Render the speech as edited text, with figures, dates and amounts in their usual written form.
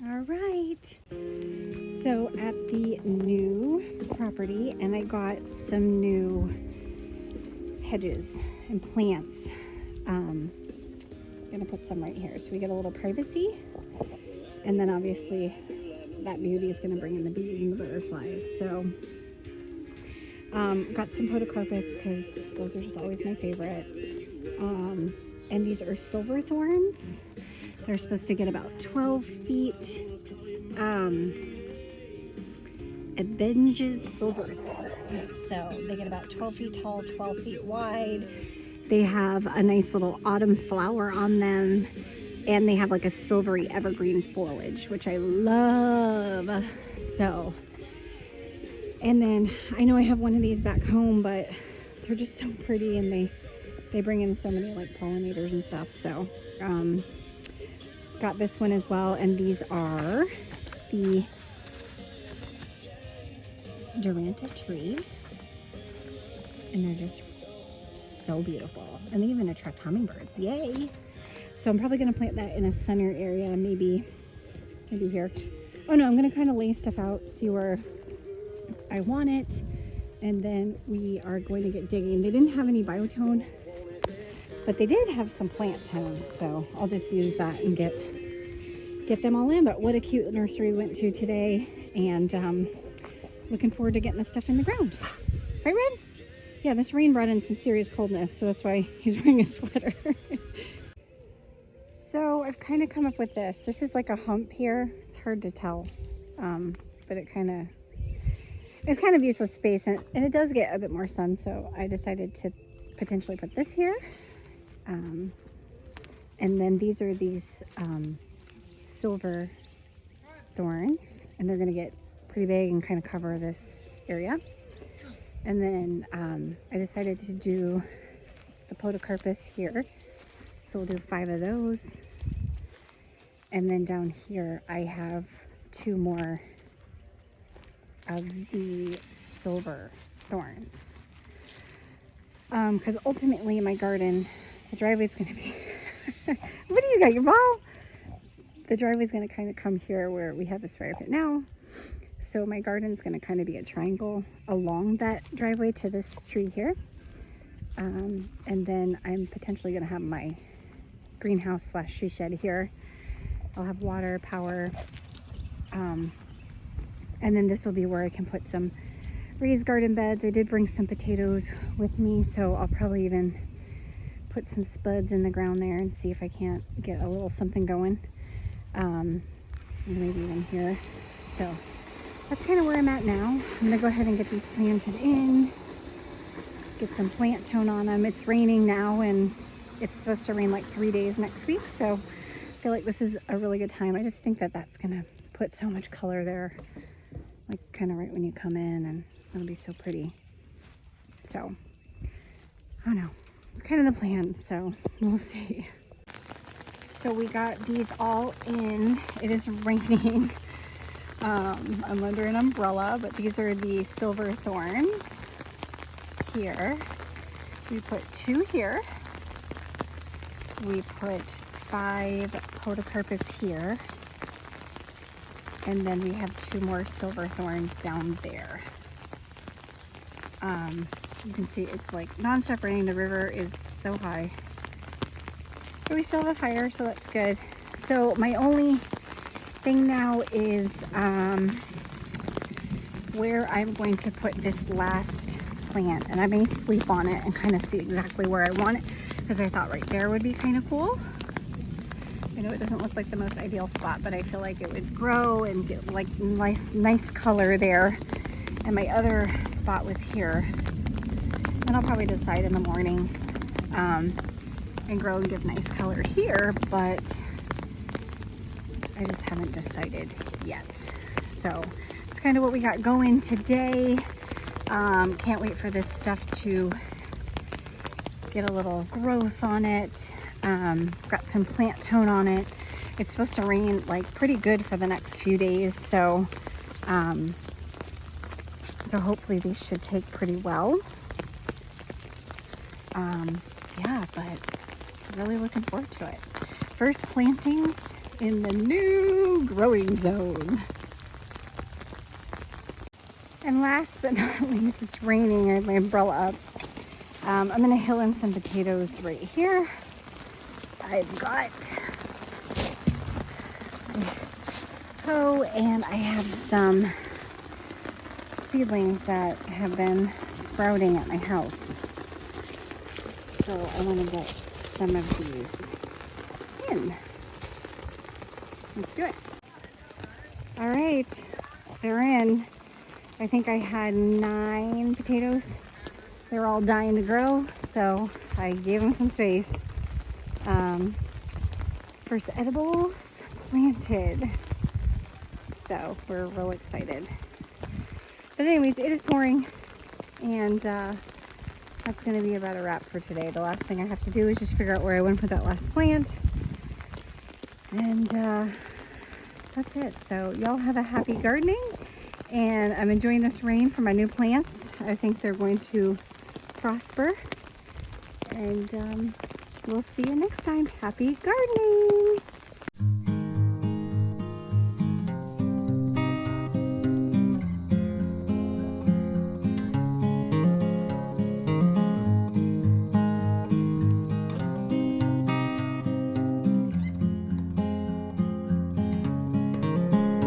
All right. So at the new property, and I got some new hedges and plants. I'm gonna put some right here so we get a little privacy. And then obviously that beauty is gonna bring in the bees and the butterflies. So got some podocarpus because those are just always my favorite. And these are silver thorns. They're supposed to get about 12 feet. Avenges silver thorn. So they get about 12 feet tall, 12 feet wide. They have a nice little autumn flower on them. And they have like a silvery evergreen foliage, which I love. So, and then I know I have one of these back home, but they're just so pretty and they bring in so many like pollinators and stuff. So, got this one as well. And these are the Duranta tree. And they're just so beautiful. And they even attract hummingbirds. Yay! So I'm probably going to plant that in a sunnier area, maybe here. Oh no, I'm going to kind of lay stuff out, see where I want it, and then we are going to get digging. They didn't have any biotone, but they did have some plant tone, so I'll just use that and get them all in. But what a cute nursery we went to today, and looking forward to getting the stuff in the ground. Right, Red? Yeah, this rain brought in some serious coldness, so that's why he's wearing a sweater. So I've kind of come up with this. This is like a hump here. It's hard to tell, but it's kind of useless space, and it does get a bit more sun. So I decided to potentially put this here. And then these are these silver thorns, and they're gonna get pretty big and kind of cover this area. And then I decided to do the podocarpus here. So we'll do 5 of those. And then down here, I have 2 more of the silver thorns. Because ultimately in my garden, the driveway's gonna be, what do you got, your ball? The driveway's gonna kind of come here where we have this fire pit now. So my garden's gonna kind of be a triangle along that driveway to this tree here. And then I'm potentially gonna have my greenhouse / she shed here. I'll have water, power, and then this will be where I can put some raised garden beds. I did bring some potatoes with me, so I'll probably even put some spuds in the ground there and see if I can't get a little something going. Maybe even here. So that's kind of where I'm at now. I'm gonna go ahead and get these planted in, get some plant tone on them. It's raining now, and it's supposed to rain like 3 days next week, so I feel like this is a really good time. I just think that that's gonna put so much color there, like kind of right when you come in, and it'll be so pretty. So, I don't know. It's kind of the plan, so we'll see. So we got these all in. It is raining. I'm under an umbrella, but these are the silver thorns here. We put 2 here. We put 5 podocarpus here, and then we have 2 more silver thorns down there. You can see it's like non-stop raining. The river is so high, but we still have a fire, so that's good. So my only thing now is where I'm going to put this last plant, and I may sleep on it and kind of see exactly where I want it, because I thought right there would be kind of cool. I know it doesn't look like the most ideal spot, but I feel like it would grow and get like nice color there. And my other spot was here, and I'll probably decide in the morning and grow and give nice color here, but I just haven't decided yet. So it's kind of what we got going today. Can't wait for this stuff to get a little growth on it. Got some plant tone on it. It's supposed to rain like pretty good for the next few days, so hopefully these should take pretty well. Yeah, but really looking forward to it. First plantings in the new growing zone. And last but not least, it's raining. I have my umbrella up. I'm gonna hill in some potatoes right here. I've got hoe and I have some seedlings that have been sprouting at my house. So I want to get some of these in. Let's do it. All right, they're in. I think I had 9 potatoes. They're all dying to grow, so I gave them some space. First edibles planted. So we're real excited. But anyways, it is pouring, and that's going to be about a wrap for today. The last thing I have to do is just figure out where I want to put that last plant. And that's it. So y'all have a happy gardening, and I'm enjoying this rain for my new plants. I think they're going to prosper, and we'll see you next time. Happy gardening!